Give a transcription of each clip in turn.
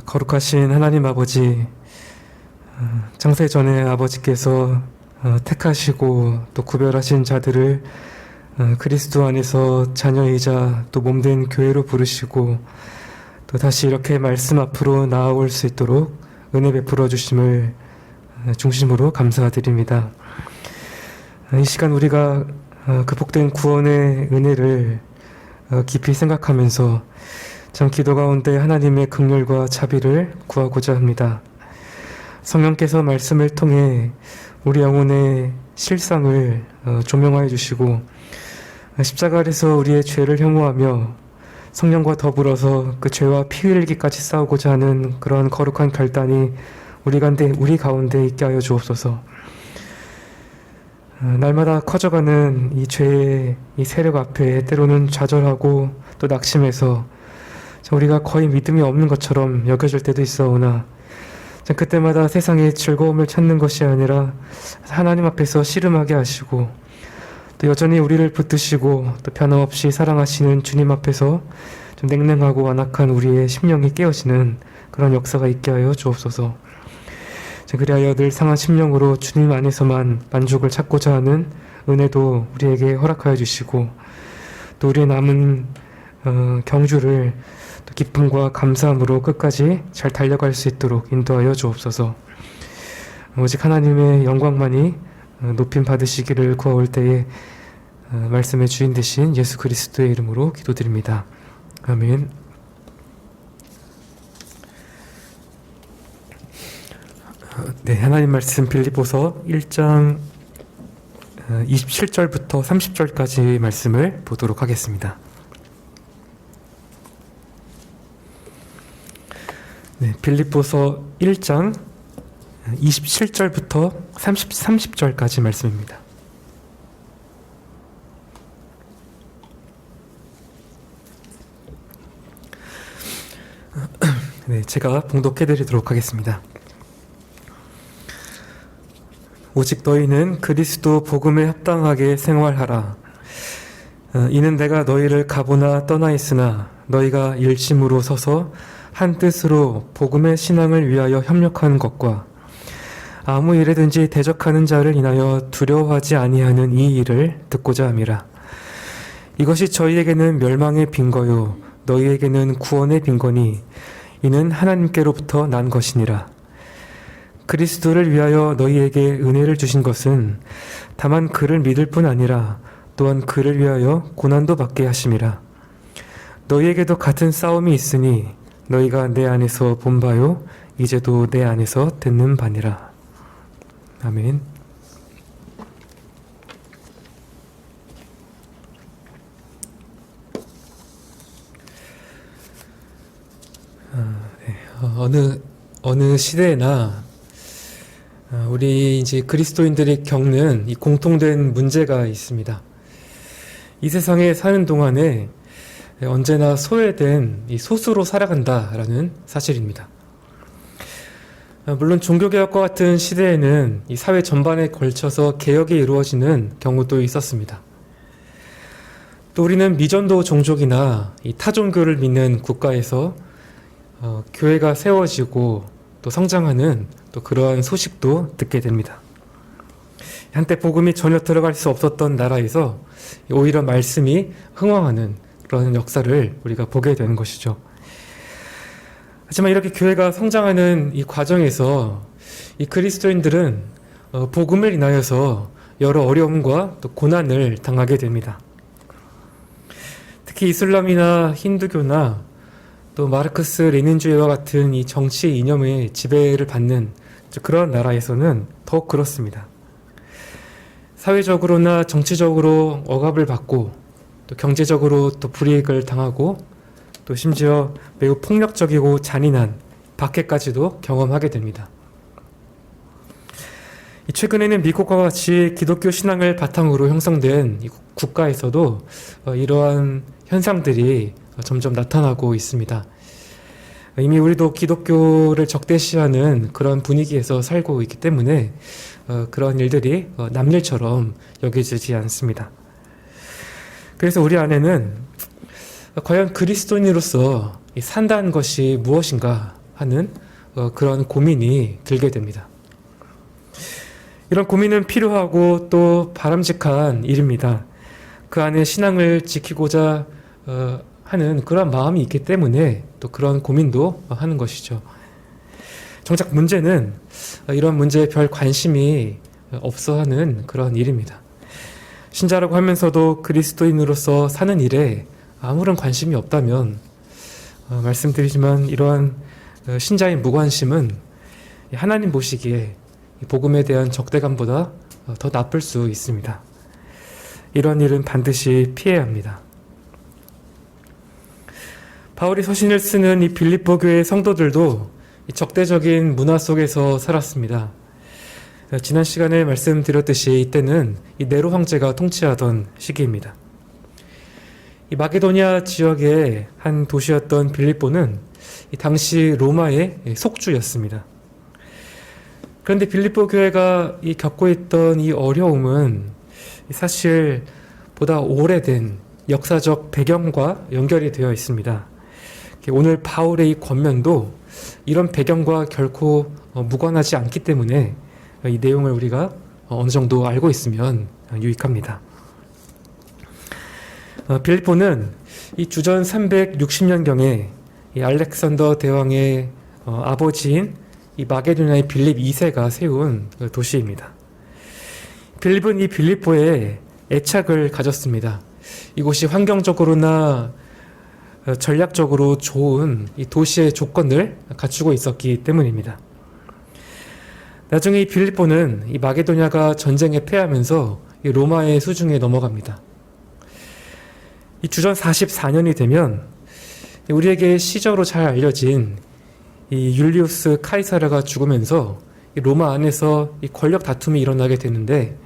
거룩하신 하나님 아버지, 창세 전에 아버지께서 택하시고 또 구별하신 자들을 그리스도 안에서 자녀이자 또 몸된 교회로 부르시고 또 다시 이렇게 말씀 앞으로 나아올 수 있도록 은혜 베풀어 주심을 중심으로 감사드립니다. 이 시간 우리가 그 복된 구원의 은혜를 깊이 생각하면서 참 기도 가운데 하나님의 긍휼과 자비를 구하고자 합니다. 성령께서 말씀을 통해 우리 영혼의 실상을 조명하여 주시고 십자가 아래서 우리의 죄를 혐오하며 성령과 더불어서 그 죄와 피 흘리기까지 싸우고자 하는 그러한 거룩한 결단이 우리 가운데 있게 하여 주옵소서. 날마다 커져가는 이 죄의 이 세력 앞에 때로는 좌절하고 또 낙심해서 우리가 거의 믿음이 없는 것처럼 여겨질 때도 있어오나 그때마다 세상의 즐거움을 찾는 것이 아니라 하나님 앞에서 씨름하게 하시고 또 여전히 우리를 붙드시고 또 변함없이 사랑하시는 주님 앞에서 좀 냉랭하고 완악한 우리의 심령이 깨어지는 그런 역사가 있게 하여 주옵소서. 그리하여 늘 상한 심령으로 주님 안에서만 만족을 찾고자 하는 은혜도 우리에게 허락하여 주시고 또 우리의 남은 경주를 또 기쁨과 감사함으로 끝까지 잘 달려갈 수 있도록 인도하여 주옵소서. 오직 하나님의 영광만이 높임 받으시기를 구하올 때에 말씀의 주인 되신 예수 그리스도의 이름으로 기도드립니다. 아멘. 네, 하나님 말씀 빌립보서 1장 27절부터 30절까지 말씀을 보도록 하겠습니다. 네, 빌립보서 1장 27절부터 30절까지 말씀입니다. 네, 제가 봉독해 드리도록 하겠습니다. 오직 너희는 그리스도 복음에 합당하게 생활하라. 이는 내가 너희를 가보나 떠나 있으나 너희가 일심으로 서서 한 뜻으로 복음의 신앙을 위하여 협력하는 것과 아무 일에든지 대적하는 자를 인하여 두려워하지 아니하는 이 일을 듣고자 함이라. 이것이 저희에게는 멸망의 빈거요 너희에게는 구원의 빈거니 이는 하나님께로부터 난 것이니라. 그리스도를 위하여 너희에게 은혜를 주신 것은 다만 그를 믿을 뿐 아니라 또한 그를 위하여 고난도 받게 하심이라. 너희에게도 같은 싸움이 있으니 너희가 내 안에서 본 바요 이제도 내 안에서 듣는 바니라. 아멘. 어느 시대에나 우리 이제 그리스도인들이 겪는 이 공통된 문제가 있습니다. 이 세상에 사는 동안에 언제나 소외된 이 소수로 살아간다라는 사실입니다. 물론 종교개혁과 같은 시대에는 이 사회 전반에 걸쳐서 개혁이 이루어지는 경우도 있었습니다. 또 우리는 미전도 종족이나 이 타종교를 믿는 국가에서 교회가 세워지고 또 성장하는 또 그러한 소식도 듣게 됩니다. 한때 복음이 전혀 들어갈 수 없었던 나라에서 오히려 말씀이 흥왕하는 그런 역사를 우리가 보게 되는 것이죠. 하지만 이렇게 교회가 성장하는 이 과정에서 이 그리스도인들은 복음을 인하여서 여러 어려움과 또 고난을 당하게 됩니다. 특히 이슬람이나 힌두교나 또 마르크스 레닌주의와 같은 이 정치 이념의 지배를 받는 그런 나라에서는 더욱 그렇습니다. 사회적으로나 정치적으로 억압을 받고 또 경제적으로 또 불이익을 당하고 또 심지어 매우 폭력적이고 잔인한 박해까지도 경험하게 됩니다. 최근에는 미국과 같이 기독교 신앙을 바탕으로 형성된 이 국가에서도 이러한 현상들이 점점 나타나고 있습니다. 이미 우리도 기독교를 적대시하는 그런 분위기에서 살고 있기 때문에 그런 일들이 남일처럼 여겨지지 않습니다. 그래서 우리 안에는 과연 그리스도인으로서 산다는 것이 무엇인가 하는 그런 고민이 들게 됩니다. 이런 고민은 필요하고 또 바람직한 일입니다. 그 안에 신앙을 지키고자 하는 그런 마음이 있기 때문에 또 그런 고민도 하는 것이죠. 정작 문제는 이런 문제에 별 관심이 없어 하는 그런 일입니다. 신자라고 하면서도 그리스도인으로서 사는 일에 아무런 관심이 없다면 말씀드리지만 이러한 신자의 무관심은 하나님 보시기에 복음에 대한 적대감보다 더 나쁠 수 있습니다. 이런 일은 반드시 피해야 합니다. 바울이 서신을 쓰는 이 빌립보 교회 성도들도 적대적인 문화 속에서 살았습니다. 지난 시간에 말씀드렸듯이 이때는 이 네로 황제가 통치하던 시기입니다. 이 마게도니아 지역의 한 도시였던 빌립보는 이 당시 로마의 속주였습니다. 그런데 빌립보 교회가 겪고 있던 이 어려움은 사실 보다 오래된 역사적 배경과 연결이 되어 있습니다. 오늘 바울의 이 권면도 이런 배경과 결코 무관하지 않기 때문에 이 내용을 우리가 어느 정도 알고 있으면 유익합니다. 빌립보는 이 주전 360년경에 이 알렉산더 대왕의 아버지인 이 마게도냐의 빌립 2세가 세운 도시입니다. 빌립은 이 빌립보에 애착을 가졌습니다. 이곳이 환경적으로나 전략적으로 좋은 이 도시의 조건을 갖추고 있었기 때문입니다. 나중에 이 빌립보는 이 마게도냐가 전쟁에 패하면서 이 로마의 수중에 넘어갑니다. 이 주전 44년이 되면 우리에게 시적으로 잘 알려진 이 율리우스 카이사르가 죽으면서 이 로마 안에서 이 권력 다툼이 일어나게 되는데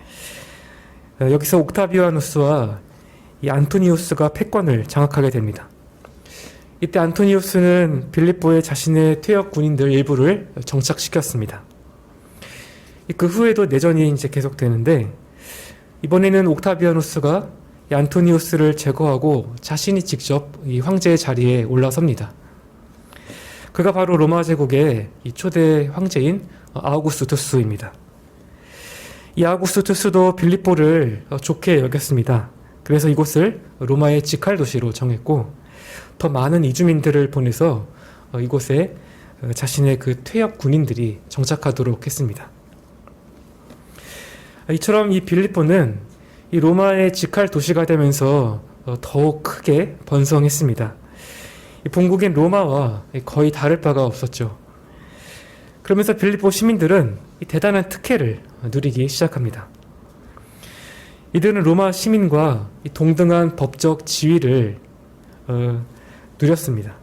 여기서 옥타비아누스와 이 안토니우스가 패권을 장악하게 됩니다. 이때 안토니우스는 빌립보에 자신의 퇴역 군인들 일부를 정착시켰습니다. 그 후에도 내전이 이제 계속되는데 이번에는 옥타비아누스가 이 안토니우스를 제거하고 자신이 직접 이 황제의 자리에 올라섭니다. 그가 바로 로마 제국의 이 초대 황제인 아우구스투스입니다. 이 아우구스투스도 빌립보를 좋게 여겼습니다. 그래서 이곳을 로마의 직할 도시로 정했고 더 많은 이주민들을 보내서 이곳에 자신의 그 퇴역 군인들이 정착하도록 했습니다. 이처럼 이 빌립보는 이 로마의 직할 도시가 되면서 더욱 크게 번성했습니다. 이 본국인 로마와 거의 다를 바가 없었죠. 그러면서 빌립보 시민들은 이 대단한 특혜를 누리기 시작합니다. 이들은 로마 시민과 이 동등한 법적 지위를 누렸습니다.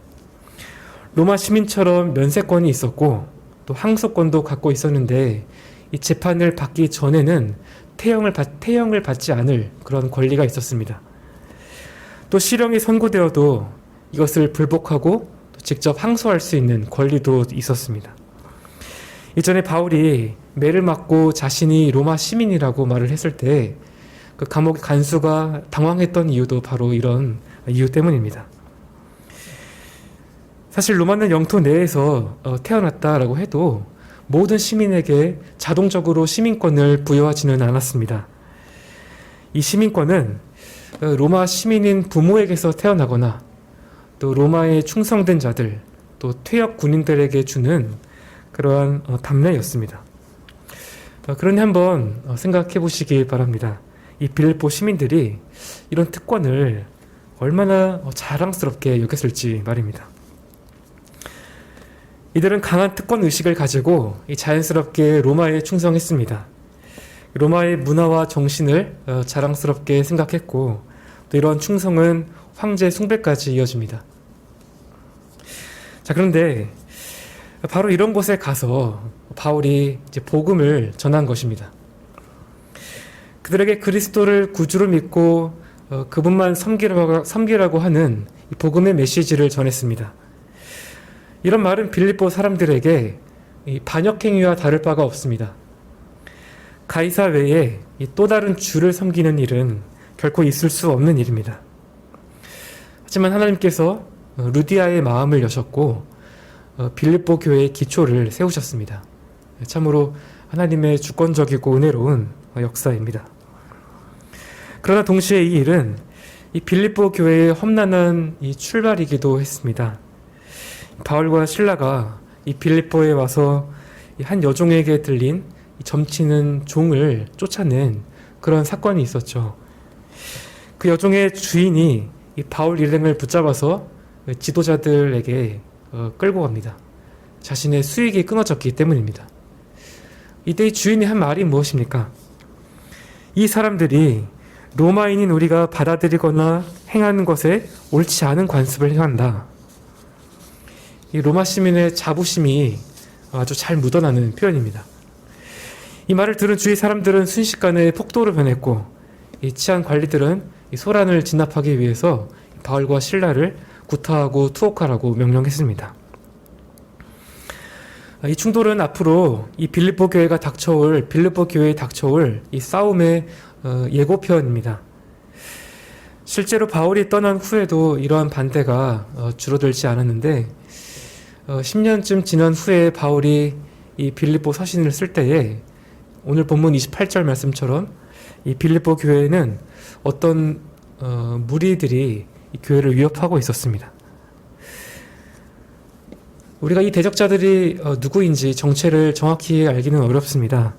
로마 시민처럼 면세권이 있었고 또 항소권도 갖고 있었는데 이 재판을 받기 전에는 태형을 받지 않을 그런 권리가 있었습니다. 또 실형이 선고되어도 이것을 불복하고 또 직접 항소할 수 있는 권리도 있었습니다. 이전에 바울이 매를 맞고 자신이 로마 시민이라고 말을 했을 때 그 감옥 간수가 당황했던 이유도 바로 이런 이유 때문입니다. 사실 로마는 영토 내에서 태어났다라고 해도 모든 시민에게 자동적으로 시민권을 부여하지는 않았습니다. 이 시민권은 로마 시민인 부모에게서 태어나거나 또 로마에 충성된 자들, 또 퇴역 군인들에게 주는 그러한 담례였습니다. 그러니 한번 생각해 보시기 바랍니다. 이 빌립보 시민들이 이런 특권을 얼마나 자랑스럽게 여겼을지 말입니다. 이들은 강한 특권 의식을 가지고 자연스럽게 로마에 충성했습니다. 로마의 문화와 정신을 자랑스럽게 생각했고 또 이런 충성은 황제 숭배까지 이어집니다. 자, 그런데 바로 이런 곳에 가서 바울이 이제 복음을 전한 것입니다. 그들에게 그리스도를 구주로 믿고 그분만 섬기라고 하는 이 복음의 메시지를 전했습니다. 이런 말은 빌립보 사람들에게 이 반역행위와 다를 바가 없습니다. 가이사 외에 또 다른 주를 섬기는 일은 결코 있을 수 없는 일입니다. 하지만 하나님께서 루디아의 마음을 여셨고 빌립보 교회의 기초를 세우셨습니다. 참으로 하나님의 주권적이고 은혜로운 역사입니다. 그러나 동시에 이 일은 이 빌립보 교회의 험난한 이 출발이기도 했습니다. 바울과 실라가 이 빌립보에 와서 한 여종에게 들린 점치는 종을 쫓아낸 그런 사건이 있었죠. 그 여종의 주인이 이 바울 일행을 붙잡아서 지도자들에게 끌고 갑니다. 자신의 수익이 끊어졌기 때문입니다. 이때 이 주인이 한 말이 무엇입니까? 이 사람들이 로마인인 우리가 받아들이거나 행하는 것에 옳지 않은 관습을 행한다. 이 로마 시민의 자부심이 아주 잘 묻어나는 표현입니다. 이 말을 들은 주위 사람들은 순식간에 폭도로 변했고, 이 치안 관리들은 이 소란을 진압하기 위해서 바울과 실라를 구타하고 투옥하라고 명령했습니다. 이 충돌은 앞으로 이 빌립보 교회에 닥쳐올 이 싸움의 예고편입니다. 실제로 바울이 떠난 후에도 이러한 반대가 줄어들지 않았는데 10년쯤 지난 후에 바울이 이 빌립보 서신을 쓸 때에 오늘 본문 28절 말씀처럼 이 빌립보 교회에는 어떤 무리들이 이 교회를 위협하고 있었습니다. 우리가 이 대적자들이 누구인지 정체를 정확히 알기는 어렵습니다.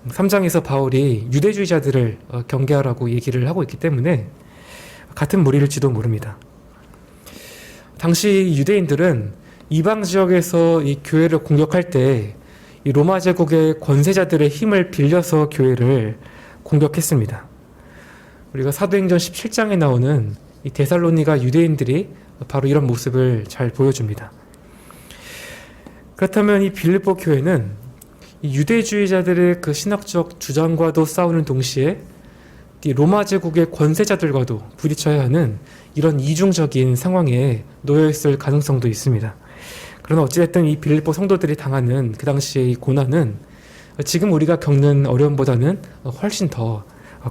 3장에서 바울이 유대주의자들을 경계하라고 얘기를 하고 있기 때문에 같은 무리일지도 모릅니다. 당시 유대인들은 이방 지역에서 이 교회를 공격할 때 이 로마 제국의 권세자들의 힘을 빌려서 교회를 공격했습니다. 우리가 사도행전 17장에 나오는 이 데살로니가 유대인들이 바로 이런 모습을 잘 보여줍니다. 그렇다면 이 빌립보 교회는 이 유대주의자들의 그 신학적 주장과도 싸우는 동시에 이 로마 제국의 권세자들과도 부딪혀야 하는 이런 이중적인 상황에 놓여 있을 가능성도 있습니다. 그러나 어찌됐든 이 빌립보 성도들이 당하는 그 당시의 이 고난은 지금 우리가 겪는 어려움보다는 훨씬 더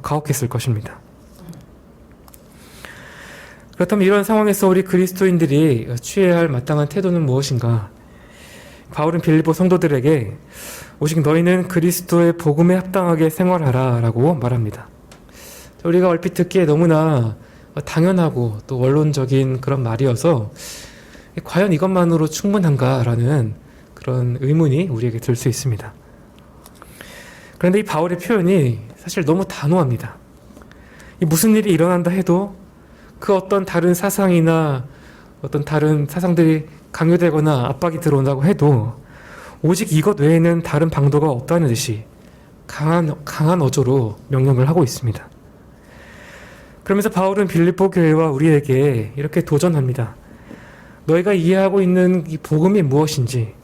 가혹했을 것입니다. 그렇다면 이런 상황에서 우리 그리스도인들이 취해야 할 마땅한 태도는 무엇인가? 바울은 빌립보 성도들에게 오직 너희는 그리스도의 복음에 합당하게 생활하라 라고 말합니다. 우리가 얼핏 듣기에 너무나 당연하고 또 원론적인 그런 말이어서 과연 이것만으로 충분한가라는 그런 의문이 우리에게 들 수 있습니다. 그런데 이 바울의 표현이 사실 너무 단호합니다. 무슨 일이 일어난다 해도 그 어떤 다른 사상이나 어떤 다른 사상들이 강요되거나 압박이 들어온다고 해도 오직 이것 외에는 다른 방도가 없다는 듯이 강한 어조로 명령을 하고 있습니다. 그러면서 바울은 빌립보 교회와 우리에게 이렇게 도전합니다. 너희가 이해하고 있는 이 복음이 무엇인지,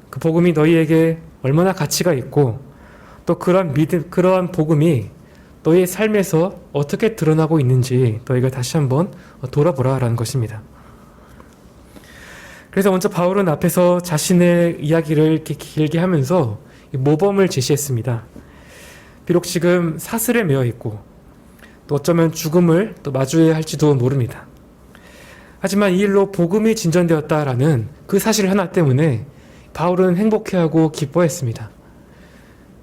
그 복음이 너희에게 얼마나 가치가 있고 또 그러한 복음이 너희의 삶에서 어떻게 드러나고 있는지 너희가 다시 한번 돌아보라라는 것입니다. 그래서 먼저 바울은 앞에서 자신의 이야기를 이렇게 길게 하면서 모범을 제시했습니다. 비록 지금 사슬에 매여 있고 또 어쩌면 죽음을 또 마주해야 할지도 모릅니다. 하지만 이 일로 복음이 진전되었다라는 그 사실 하나 때문에 바울은 행복해하고 기뻐했습니다.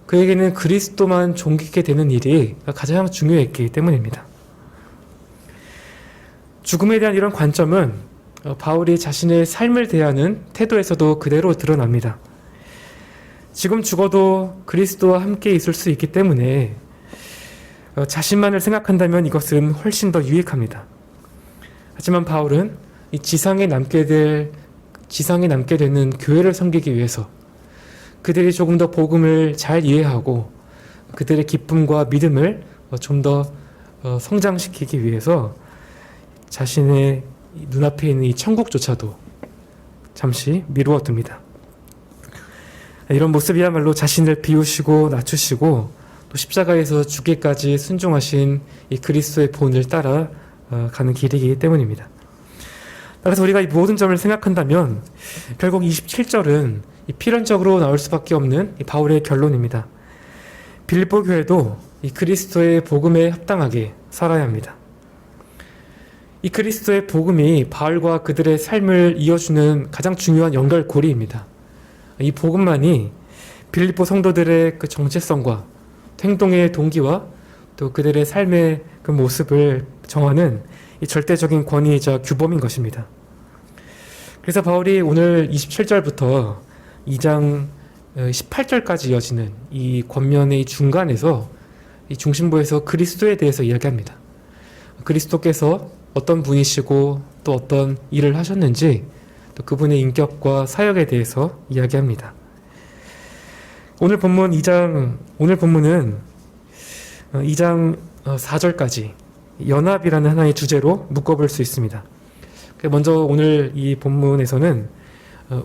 그에게는 그리스도만 존귀케 되는 일이 가장 중요했기 때문입니다. 죽음에 대한 이런 관점은 바울이 자신의 삶을 대하는 태도에서도 그대로 드러납니다. 지금 죽어도 그리스도와 함께 있을 수 있기 때문에 자신만을 생각한다면 이것은 훨씬 더 유익합니다. 하지만 바울은 이 지상에 남게 되는 교회를 섬기기 위해서 그들이 조금 더 복음을 잘 이해하고 그들의 기쁨과 믿음을 좀 더 성장시키기 위해서 자신의 눈앞에 있는 이 천국조차도 잠시 미루어 둡니다. 이런 모습이야말로 자신을 비우시고 낮추시고 또 십자가에서 죽기까지 순종하신 이 그리스도의 본을 따라 가는 길이기 때문입니다. 따라서 우리가 이 모든 점을 생각한다면 결국 27절은 필연적으로 나올 수밖에 없는 이 바울의 결론입니다. 빌립보 교회도 이 그리스도의 복음에 합당하게 살아야 합니다. 이 그리스도의 복음이 바울과 그들의 삶을 이어주는 가장 중요한 연결고리입니다. 이 복음만이 빌립보 성도들의 그 정체성과 행동의 동기와 또 그들의 삶의 그 모습을 정하는 이 절대적인 권위이자 규범인 것입니다. 그래서 바울이 오늘 27절부터 2장 18절까지 이어지는 이 권면의 중간에서 이 중심부에서 그리스도에 대해서 이야기합니다. 그리스도께서 어떤 분이시고 또 어떤 일을 하셨는지 또 그분의 인격과 사역에 대해서 이야기합니다. 오늘 본문은 2장 4절까지 연합이라는 하나의 주제로 묶어볼 수 있습니다. 먼저 오늘 이 본문에서는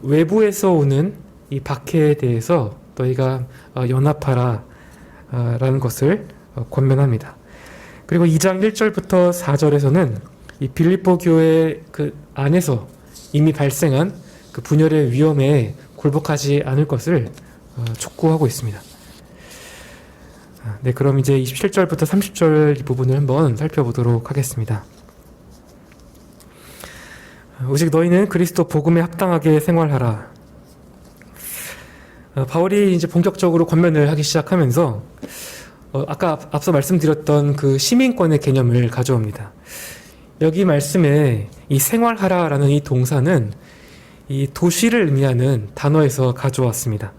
외부에서 오는 이 박해에 대해서 너희가 연합하라 라는 것을 권면합니다. 그리고 2장 1절부터 4절에서는 이 빌립보 교회 그 안에서 이미 발생한 그 분열의 위험에 굴복하지 않을 것을 촉구하고 있습니다. 네, 그럼 이제 27절부터 30절 이 부분을 한번 살펴보도록 하겠습니다. 오직 너희는 그리스도 복음에 합당하게 생활하라. 바울이 이제 본격적으로 권면을 하기 시작하면서 아까 앞서 말씀드렸던 그 시민권의 개념을 가져옵니다. 여기 말씀에 이 생활하라라는 이 동사는 이 도시를 의미하는 단어에서 가져왔습니다.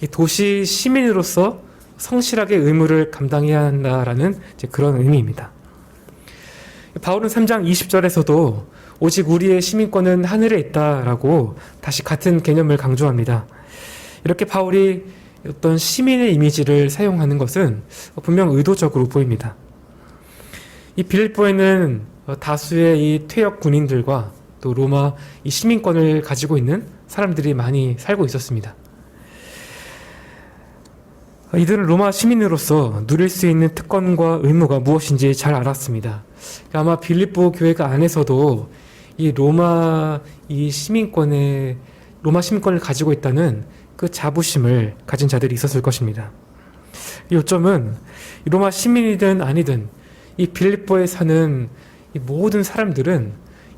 이 도시 시민으로서 성실하게 의무를 감당해야 한다라는 이제 그런 의미입니다. 바울은 3장 20절에서도 오직 우리의 시민권은 하늘에 있다라고 다시 같은 개념을 강조합니다. 이렇게 바울이 어떤 시민의 이미지를 사용하는 것은 분명 의도적으로 보입니다. 이 빌립보에는 다수의 이 퇴역 군인들과 또 로마 이 시민권을 가지고 있는 사람들이 많이 살고 있었습니다. 이들은 로마 시민으로서 누릴 수 있는 특권과 의무가 무엇인지 잘 알았습니다. 아마 빌립보 교회가 안에서도 이 로마 시민권을 가지고 있다는 그 자부심을 가진 자들이 있었을 것입니다. 이 요점은 로마 시민이든 아니든 이 빌립보에 사는 이 모든 사람들은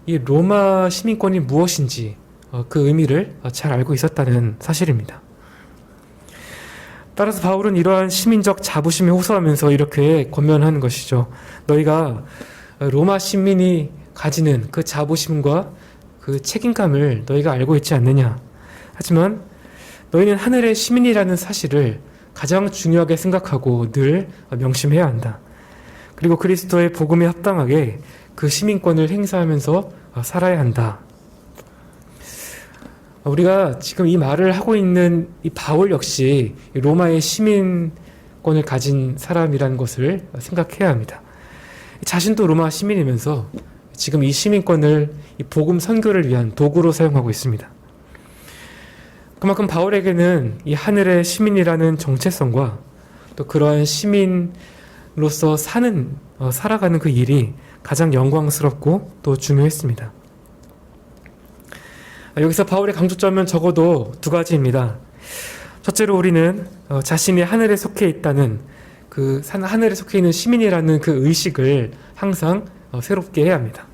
이 로마 시민권이 무엇인지 그 의미를 잘 알고 있었다는 사실입니다. 따라서 바울은 이러한 시민적 자부심에 호소하면서 이렇게 권면하는 것이죠. 너희가 로마 시민이 가지는 그 자부심과 그 책임감을 너희가 알고 있지 않느냐. 하지만 너희는 하늘의 시민이라는 사실을 가장 중요하게 생각하고 늘 명심해야 한다. 그리고 그리스도의 복음에 합당하게 그 시민권을 행사하면서 살아야 한다. 우리가 지금 이 말을 하고 있는 이 바울 역시 로마의 시민권을 가진 사람이라는 것을 생각해야 합니다. 자신도 로마 시민이면서 지금 이 시민권을 이 복음 선교를 위한 도구로 사용하고 있습니다. 그만큼 바울에게는 이 하늘의 시민이라는 정체성과 또 그러한 시민으로서 살아가는 그 일이 가장 영광스럽고 또 중요했습니다. 여기서 바울의 강조점은 적어도 두 가지입니다. 첫째로 우리는 자신이 하늘에 속해 있다는 그 하늘에 속해 있는 시민이라는 그 의식을 항상 새롭게 해야 합니다.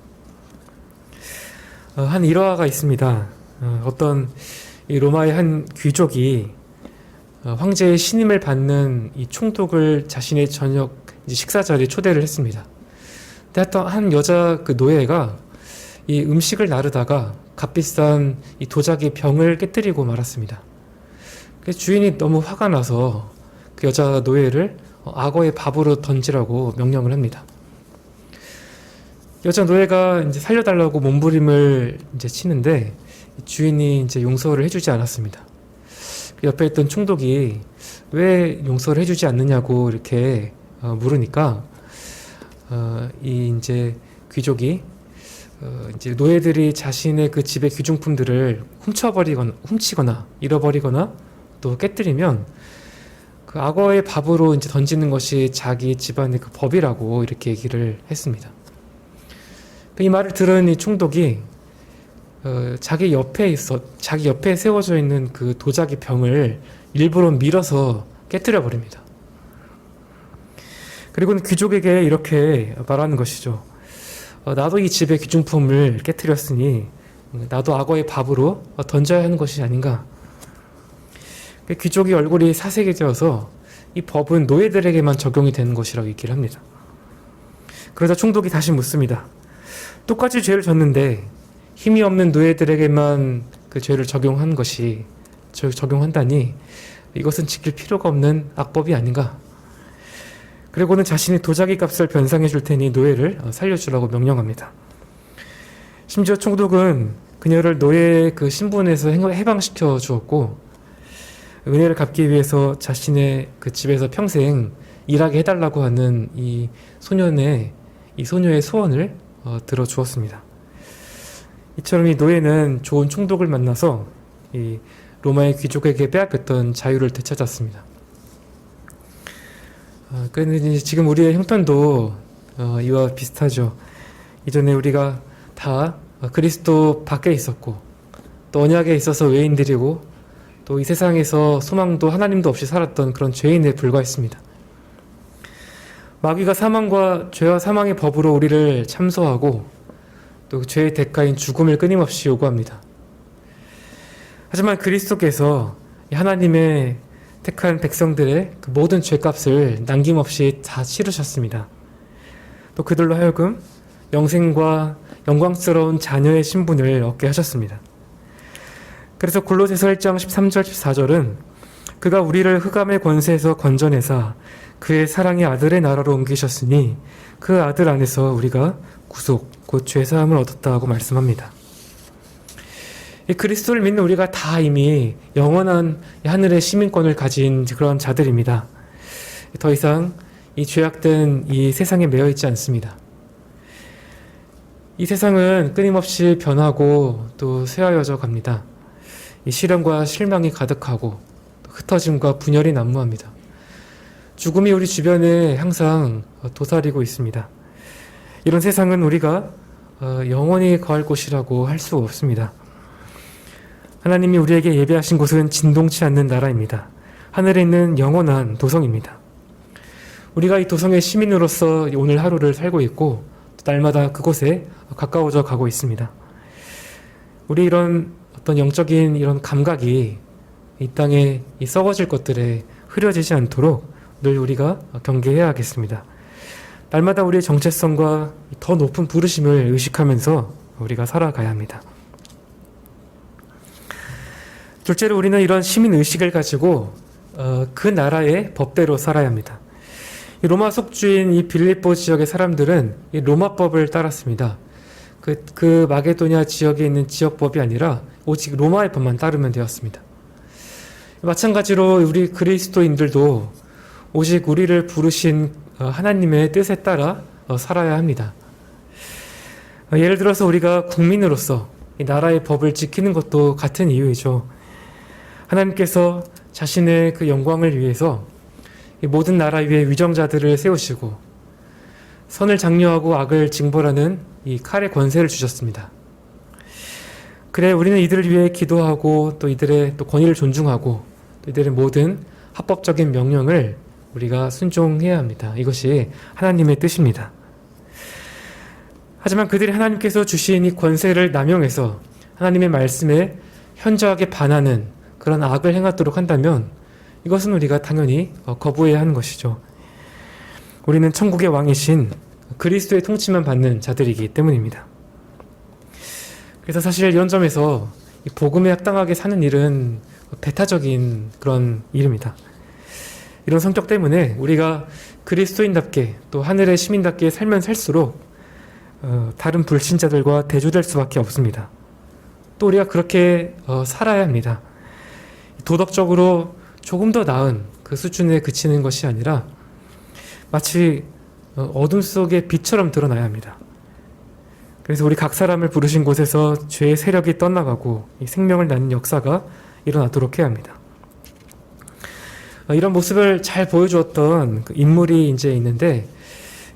한 일화가 있습니다. 어떤 이 로마의 한 귀족이 황제의 신임을 받는 이 총독을 자신의 저녁 식사 자리에 초대를 했습니다. 근데 한 여자 그 노예가 이 음식을 나르다가 값비싼 이 도자기 병을 깨뜨리고 말았습니다. 그래서 주인이 너무 화가 나서 그 여자 노예를 악어의 밥으로 던지라고 명령을 합니다. 여자 노예가 이제 살려달라고 몸부림을 이제 치는데 주인이 이제 용서를 해주지 않았습니다. 옆에 있던 총독이 왜 용서를 해주지 않느냐고 이렇게 물으니까 이 이제 귀족이 이제 노예들이 자신의 그 집의 귀중품들을 훔치거나 잃어버리거나 또 깨뜨리면 그 악어의 밥으로 이제 던지는 것이 자기 집안의 그 법이라고 이렇게 얘기를 했습니다. 이 말을 들은 이 총독이 자기 옆에 세워져 있는 그 도자기 병을 일부러 밀어서 깨뜨려 버립니다. 그리고는 귀족에게 이렇게 말하는 것이죠. 나도 이 집의 귀중품을 깨뜨렸으니 나도 악어의 밥으로 던져야 하는 것이 아닌가. 귀족이 얼굴이 사색이 되어서 이 법은 노예들에게만 적용이 되는 것이라고 얘기를 합니다. 그러자 총독이 다시 묻습니다. 똑같이 죄를 졌는데 힘이 없는 노예들에게만 그 죄를 적용한다니 이것은 지킬 필요가 없는 악법이 아닌가. 그리고는 자신이 도자기 값을 변상해 줄 테니 노예를 살려주라고 명령합니다. 심지어 총독은 그녀를 노예 그 신분에서 해방시켜 주었고 은혜를 갚기 위해서 자신의 그 집에서 평생 일하게 해달라고 하는 이 소녀의 소원을 들어주었습니다. 이처럼 이 노예는 좋은 총독을 만나서 이 로마의 귀족에게 빼앗겼던 자유를 되찾았습니다. 그런데 지금 우리의 형편도 이와 비슷하죠. 이전에 우리가 다 그리스도 밖에 있었고 또 언약에 있어서 외인들이고 또 이 세상에서 소망도 하나님도 없이 살았던 그런 죄인에 불과했습니다. 마귀가 사망과 죄와 사망의 법으로 우리를 참소하고 또 죄의 대가인 죽음을 끊임없이 요구합니다. 하지만 그리스도께서 하나님의 택한 백성들의 그 모든 죄값을 남김없이 다 치르셨습니다. 또 그들로 하여금 영생과 영광스러운 자녀의 신분을 얻게 하셨습니다. 그래서 골로새서 1장 13절 14절은 그가 우리를 흑암의 권세에서 건져내사 그의 사랑의 아들의 나라로 옮기셨으니 그 아들 안에서 우리가 구속 곧 죄사함을 얻었다고 말씀합니다. 이 그리스도를 믿는 우리가 다 이미 영원한 하늘의 시민권을 가진 그런 자들입니다. 더 이상 이 죄악된 이 세상에 매여 있지 않습니다. 이 세상은 끊임없이 변하고 또 쇠하여져 갑니다. 이 시련과 실망이 가득하고 흩어짐과 분열이 난무합니다. 죽음이 우리 주변에 항상 도사리고 있습니다. 이런 세상은 우리가 영원히 거할 곳이라고 할 수 없습니다. 하나님이 우리에게 예배하신 곳은 진동치 않는 나라입니다. 하늘에 있는 영원한 도성입니다. 우리가 이 도성의 시민으로서 오늘 하루를 살고 있고 날마다 그곳에 가까워져 가고 있습니다. 우리 이런 어떤 영적인 이런 감각이 이 땅에 이 썩어질 것들에 흐려지지 않도록 늘 우리가 경계해야 하겠습니다. 날마다 우리의 정체성과 더 높은 부르심을 의식하면서 우리가 살아가야 합니다. 둘째로 우리는 이런 시민의식을 가지고 그 나라의 법대로 살아야 합니다. 이 로마 속주인 이 빌립보 지역의 사람들은 이 로마법을 따랐습니다. 그 마게도냐 지역에 있는 지역법이 아니라 오직 로마의 법만 따르면 되었습니다. 마찬가지로 우리 그리스도인들도 오직 우리를 부르신 하나님의 뜻에 따라 살아야 합니다. 예를 들어서 우리가 국민으로서 이 나라의 법을 지키는 것도 같은 이유이죠. 하나님께서 자신의 그 영광을 위해서 이 모든 나라 위에 위정자들을 세우시고 선을 장려하고 악을 징벌하는 이 칼의 권세를 주셨습니다. 그래 우리는 이들을 위해 기도하고 또 이들의 또 권위를 존중하고 또 이들의 모든 합법적인 명령을 우리가 순종해야 합니다. 이것이 하나님의 뜻입니다. 하지만 그들이 하나님께서 주신 이 권세를 남용해서 하나님의 말씀에 현저하게 반하는 그런 악을 행하도록 한다면 이것은 우리가 당연히 거부해야 하는 것이죠. 우리는 천국의 왕이신 그리스도의 통치만 받는 자들이기 때문입니다. 그래서 사실 이런 점에서 복음에 합당하게 사는 일은 배타적인 그런 일입니다. 이런 성격 때문에 우리가 그리스도인답게 또 하늘의 시민답게 살면 살수록 다른 불신자들과 대조될 수밖에 없습니다. 또 우리가 그렇게 살아야 합니다. 도덕적으로 조금 더 나은 그 수준에 그치는 것이 아니라 마치 어둠 속의 빛처럼 드러나야 합니다. 그래서 우리 각 사람을 부르신 곳에서 죄의 세력이 떠나가고 이 생명을 낳는 역사가 일어나도록 해야 합니다. 이런 모습을 잘 보여주었던 그 인물이 이제 있는데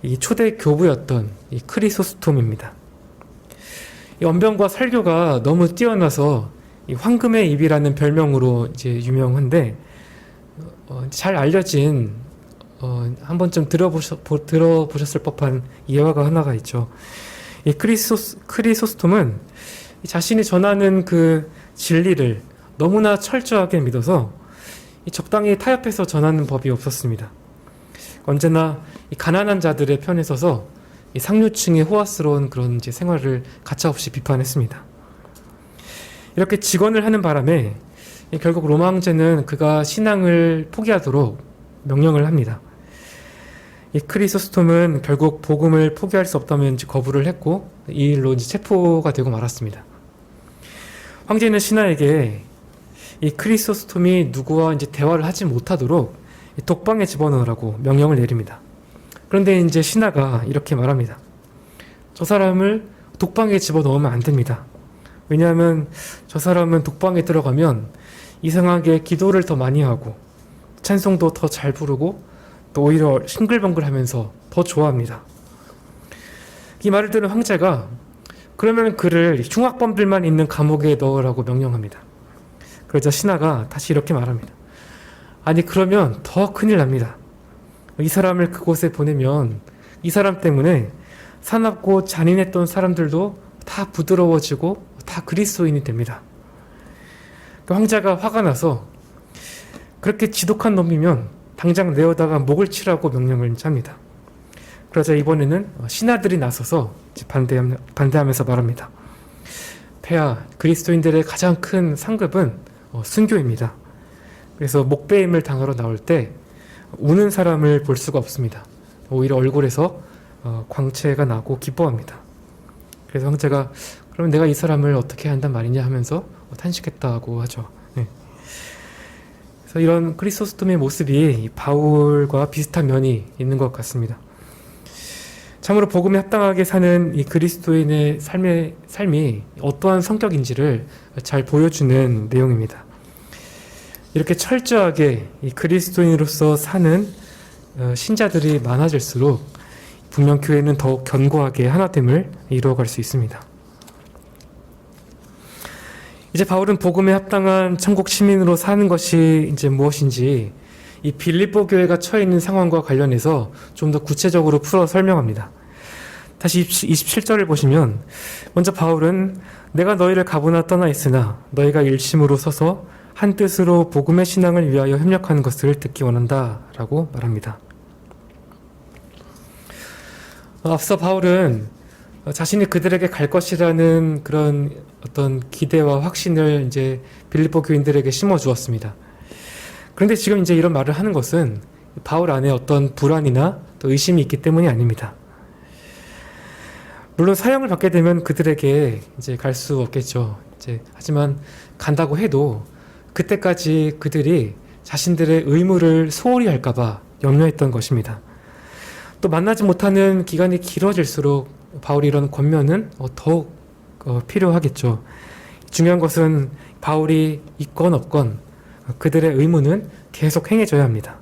이 초대 교부였던 이 크리소스톰입니다. 이 언변과 설교가 너무 뛰어나서 이 황금의 입이라는 별명으로 이제 유명한데 잘 알려진 한 번쯤 들어보셨을 법한 예화가 하나가 있죠. 이 크리소스톰은 자신이 전하는 그 진리를 너무나 철저하게 믿어서 적당히 타협해서 전하는 법이 없었습니다. 언제나 이 가난한 자들의 편에 서서 이 상류층의 호화스러운 그런 이제 생활을 가차없이 비판했습니다. 이렇게 직언을 하는 바람에 결국 로마 황제는 그가 신앙을 포기하도록 명령을 합니다. 이 크리소스톰은 결국 복음을 포기할 수 없다면 이제 거부를 했고 이 일로 이제 체포가 되고 말았습니다. 황제는 신하에게 이 크리소스톰이 누구와 이제 대화를 하지 못하도록 독방에 집어넣으라고 명령을 내립니다. 그런데 이제 신하가 이렇게 말합니다. 저 사람을 독방에 집어넣으면 안 됩니다. 왜냐하면 저 사람은 독방에 들어가면 이상하게 기도를 더 많이 하고 찬송도 더 잘 부르고 또 오히려 싱글벙글하면서 더 좋아합니다. 이 말을 들은 황제가 그러면 그를 흉악범들만 있는 감옥에 넣으라고 명령합니다. 그러자 신하가 다시 이렇게 말합니다. 아니 그러면 더 큰일 납니다. 이 사람을 그곳에 보내면 이 사람 때문에 사납고 잔인했던 사람들도 다 부드러워지고 다 그리스도인이 됩니다. 황제가 화가 나서 그렇게 지독한 놈이면 당장 내어다가 목을 치라고 명령을 합니다. 그러자 이번에는 신하들이 나서서 반대하면서 말합니다. 폐하, 그리스도인들의 가장 큰 상급은 순교입니다. 그래서 목베임을 당하러 나올 때 우는 사람을 볼 수가 없습니다. 오히려 얼굴에서 광채가 나고 기뻐합니다. 그래서 황제가 그럼 내가 이 사람을 어떻게 한단 말이냐 하면서 탄식했다고 하죠. 네. 그래서 이런 크리소스톰의 모습이 바울과 비슷한 면이 있는 것 같습니다. 참으로 복음에 합당하게 사는 이 그리스도인의 삶이 어떠한 성격인지를 잘 보여주는 내용입니다. 이렇게 철저하게 이 그리스도인으로서 사는 신자들이 많아질수록 분명 교회는 더욱 견고하게 하나됨을 이루어갈 수 있습니다. 이제 바울은 복음에 합당한 천국 시민으로 사는 것이 이제 무엇인지 이 빌립보 교회가 처해 있는 상황과 관련해서 좀 더 구체적으로 풀어 설명합니다. 다시 27절을 보시면 먼저 바울은 내가 너희를 가보나 떠나 있으나 너희가 일심으로 서서 한 뜻으로 복음의 신앙을 위하여 협력하는 것을 듣기 원한다 라고 말합니다. 앞서 바울은 자신이 그들에게 갈 것이라는 그런 어떤 기대와 확신을 이제 빌립보 교인들에게 심어 주었습니다. 그런데 지금 이제 이런 말을 하는 것은 바울 안에 어떤 불안이나 또 의심이 있기 때문이 아닙니다. 물론 사형을 받게 되면 그들에게 이제 갈 수 없겠죠. 하지만 간다고 해도 그때까지 그들이 자신들의 의무를 소홀히 할까봐 염려했던 것입니다. 또 만나지 못하는 기간이 길어질수록 바울이 이런 권면은 더욱 필요하겠죠. 중요한 것은 바울이 있건 없건 그들의 의무는 계속 행해져야 합니다.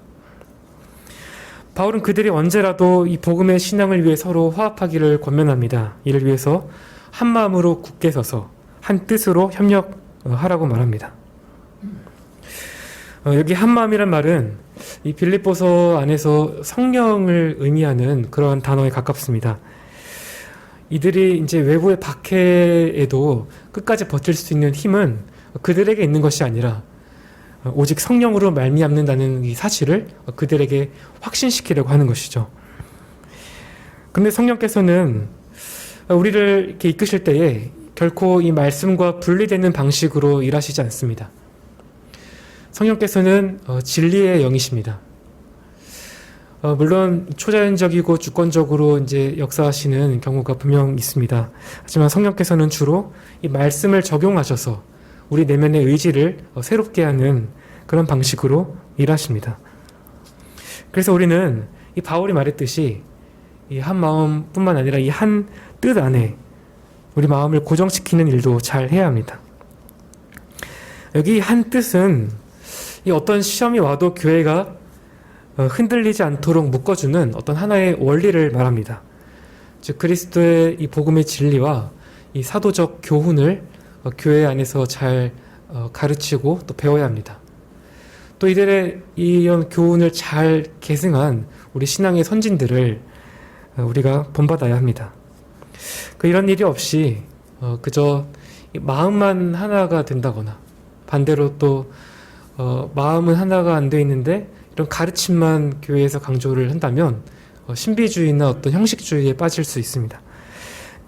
바울은 그들이 언제라도 이 복음의 신앙을 위해 서로 화합하기를 권면합니다. 이를 위해서 한 마음으로 굳게 서서 한 뜻으로 협력하라고 말합니다. 여기 한 마음이란 말은 이 빌립보서 안에서 성령을 의미하는 그러한 단어에 가깝습니다. 이들이 이제 외부의 박해에도 끝까지 버틸 수 있는 힘은 그들에게 있는 것이 아니라 오직 성령으로 말미암는다는 이 사실을 그들에게 확신시키려고 하는 것이죠. 그런데 성령께서는 우리를 이렇게 이끄실 때에 결코 이 말씀과 분리되는 방식으로 일하시지 않습니다. 성령께서는 진리의 영이십니다. 물론 초자연적이고 주권적으로 이제 역사하시는 경우가 분명 있습니다. 하지만 성령께서는 주로 이 말씀을 적용하셔서 우리 내면의 의지를 새롭게 하는 그런 방식으로 일하십니다. 그래서 우리는 이 바울이 말했듯이 이 한 마음뿐만 아니라 이 한 뜻 안에 우리 마음을 고정시키는 일도 잘 해야 합니다. 여기 한 뜻은 이 어떤 시험이 와도 교회가 흔들리지 않도록 묶어주는 어떤 하나의 원리를 말합니다. 즉 그리스도의 이 복음의 진리와 이 사도적 교훈을 교회 안에서 잘 가르치고 또 배워야 합니다. 또 이들의 이런 교훈을 잘 계승한 우리 신앙의 선진들을 우리가 본받아야 합니다. 이런 일이 없이 그저 마음만 하나가 된다거나, 반대로 또 마음은 하나가 안 돼 있는데 이런 가르침만 교회에서 강조를 한다면 신비주의나 어떤 형식주의에 빠질 수 있습니다.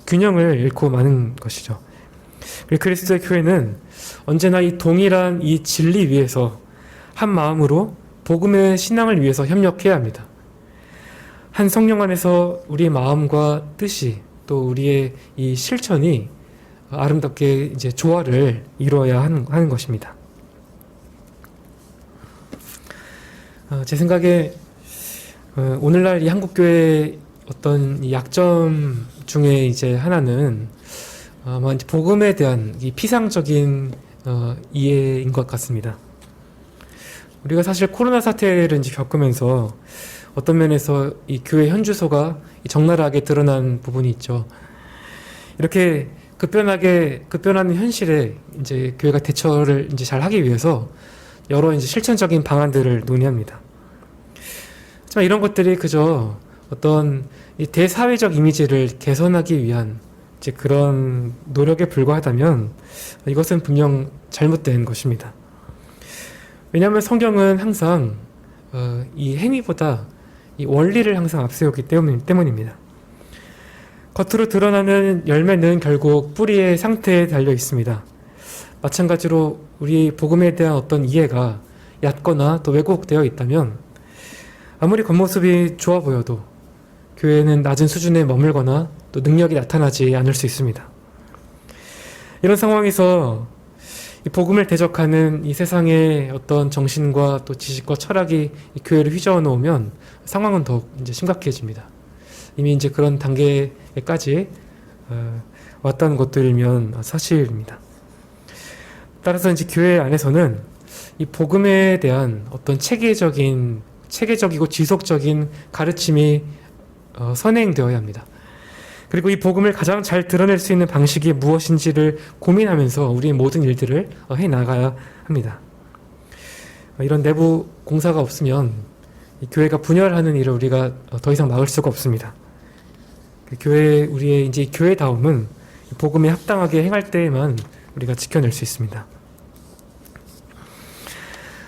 균형을 잃고 마는 것이죠. 그리스도의 교회는 언제나 이 동일한 이 진리 위에서 한 마음으로 복음의 신앙을 위해서 협력해야 합니다. 한 성령 안에서 우리의 마음과 뜻이 또 우리의 이 실천이 아름답게 이제 조화를 이루어야 하는 것입니다. 제 생각에 오늘날 이 한국교회의 어떤 이 약점 중에 이제 하나는 아마 이제 복음에 대한 이 피상적인 이해인 것 같습니다. 우리가 사실 코로나 사태를 이제 겪으면서 어떤 면에서 이 교회 현주소가 적나라하게 드러난 부분이 있죠. 이렇게 급변하는 현실에 이제 교회가 대처를 이제 잘 하기 위해서 여러 이제 실천적인 방안들을 논의합니다. 하지만 이런 것들이 그저 어떤 이 대사회적 이미지를 개선하기 위한 이제 그런 노력에 불과하다면 이것은 분명 잘못된 것입니다. 왜냐하면 성경은 항상 이 행위보다 이 원리를 항상 앞세우기 때문입니다. 겉으로 드러나는 열매는 결국 뿌리의 상태에 달려 있습니다. 마찬가지로 우리 복음에 대한 어떤 이해가 얕거나 또 왜곡되어 있다면 아무리 겉모습이 좋아 보여도 교회는 낮은 수준에 머물거나 또 능력이 나타나지 않을 수 있습니다. 이런 상황에서 이 복음을 대적하는 이 세상의 어떤 정신과 또 지식과 철학이 이 교회를 휘저어 놓으면 상황은 더욱 이제 심각해집니다. 이미 이제 그런 단계까지 왔다는 것들이면 사실입니다. 따라서 이제 교회 안에서는 이 복음에 대한 어떤 체계적이고 지속적인 가르침이 선행되어야 합니다. 그리고 이 복음을 가장 잘 드러낼 수 있는 방식이 무엇인지를 고민하면서 우리의 모든 일들을 해나가야 합니다. 이런 내부 공사가 없으면 이 교회가 분열하는 일을 우리가 더 이상 막을 수가 없습니다. 우리의 이제 교회다움은 복음에 합당하게 행할 때에만 우리가 지켜낼 수 있습니다.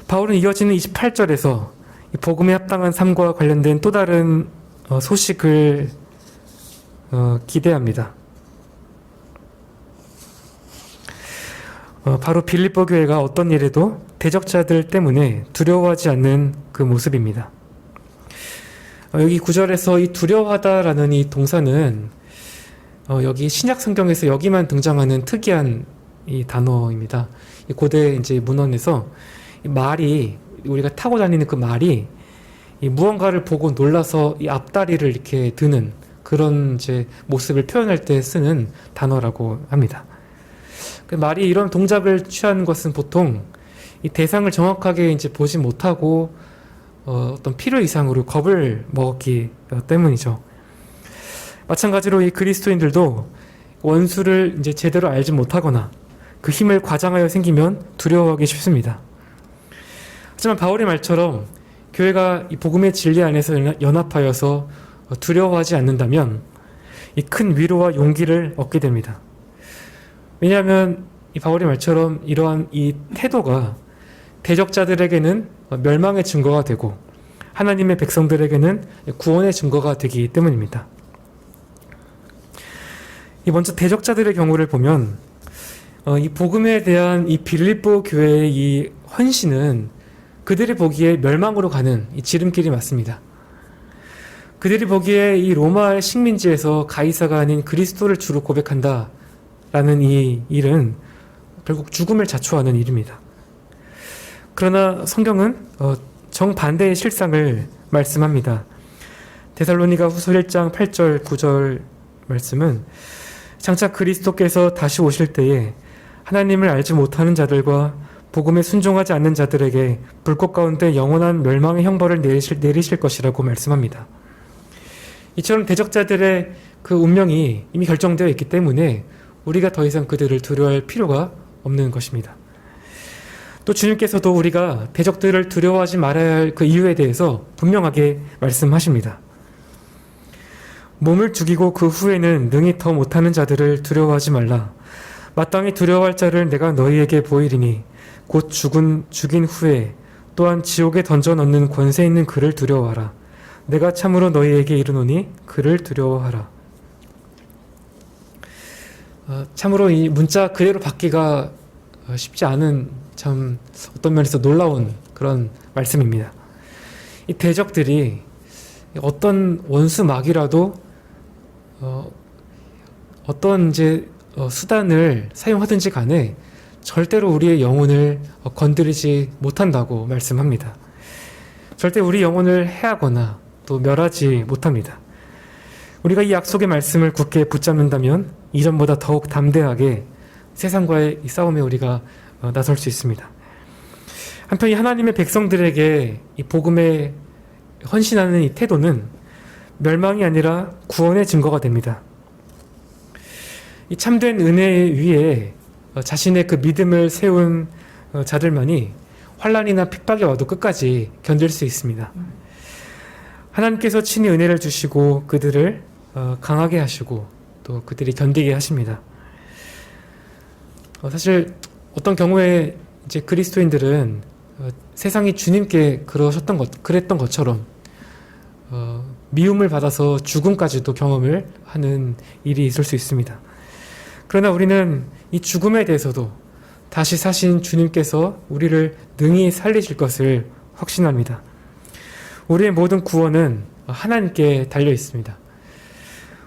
바울은 이어지는 28절에서 이 복음에 합당한 삶과 관련된 또 다른 소식을 기대합니다. 바로 빌립보 교회가 어떤 일에도 대적자들 때문에 두려워하지 않는 그 모습입니다. 여기 9절에서 이 두려워하다라는 이 동사는 여기 신약 성경에서 여기만 등장하는 특이한 이 단어입니다. 이 고대 이제 문헌에서 이 말이 우리가 타고 다니는 그 말이 이 무언가를 보고 놀라서 이 앞다리를 이렇게 드는 그런 이제 모습을 표현할 때 쓰는 단어라고 합니다. 그 말이 이런 동작을 취하는 것은 보통 이 대상을 정확하게 이제 보지 못하고 어떤 필요 이상으로 겁을 먹었기 때문이죠. 마찬가지로 이 그리스도인들도 원수를 이제 제대로 알지 못하거나 그 힘을 과장하여 생기면 두려워하기 쉽습니다. 하지만 바울의 말처럼 교회가 이 복음의 진리 안에서 연합하여서 두려워하지 않는다면 이 큰 위로와 용기를 얻게 됩니다. 왜냐하면 이 바울의 말처럼 이러한 이 태도가 대적자들에게는 멸망의 증거가 되고 하나님의 백성들에게는 구원의 증거가 되기 때문입니다. 먼저 대적자들의 경우를 보면 이 복음에 대한 이 빌립보 교회의 이 헌신은 그들이 보기에 멸망으로 가는 이 지름길이 맞습니다. 그들이 보기에 이 로마의 식민지에서 가이사가 아닌 그리스도를 주로 고백한다라는 이 일은 결국 죽음을 자초하는 일입니다. 그러나 성경은 정반대의 실상을 말씀합니다. 데살로니가 후서 1장 8절 9절 말씀은 장차 그리스도께서 다시 오실 때에 하나님을 알지 못하는 자들과 복음에 순종하지 않는 자들에게 불꽃 가운데 영원한 멸망의 형벌을 내리실 것이라고 말씀합니다. 이처럼 대적자들의 그 운명이 이미 결정되어 있기 때문에 우리가 더 이상 그들을 두려워할 필요가 없는 것입니다. 또 주님께서도 우리가 대적들을 두려워하지 말아야 할 그 이유에 대해서 분명하게 말씀하십니다. 몸을 죽이고 그 후에는 능히 더 못하는 자들을 두려워하지 말라. 마땅히 두려워할 자를 내가 너희에게 보이리니 곧 죽인 후에 또한 지옥에 던져 넣는 권세 있는 그를 두려워하라. 내가 참으로 너희에게 이르노니 그를 두려워하라. 참으로 이 문자 그대로 받기가 쉽지 않은, 참 어떤 면에서 놀라운 그런 말씀입니다. 이 대적들이 어떤 원수 마귀라도 어떤 수단을 사용하든지 간에 절대로 우리의 영혼을 건드리지 못한다고 말씀합니다. 절대 우리 영혼을 해하거나 또 멸하지 못합니다. 우리가 이 약속의 말씀을 굳게 붙잡는다면 이전보다 더욱 담대하게 세상과의 이 싸움에 우리가 나설 수 있습니다. 한편 이 하나님의 백성들에게 이 복음에 헌신하는 이 태도는 멸망이 아니라 구원의 증거가 됩니다. 이 참된 은혜 위에 자신의 그 믿음을 세운 자들만이 환난이나 핍박이 와도 끝까지 견딜 수 있습니다. 하나님께서 친히 은혜를 주시고 그들을 강하게 하시고 또 그들이 견디게 하십니다. 사실 어떤 경우에 이제 그리스도인들은 세상이 주님께 그랬던 것처럼 미움을 받아서 죽음까지도 경험을 하는 일이 있을 수 있습니다. 그러나 우리는 이 죽음에 대해서도 다시 사신 주님께서 우리를 능히 살리실 것을 확신합니다. 우리의 모든 구원은 하나님께 달려 있습니다.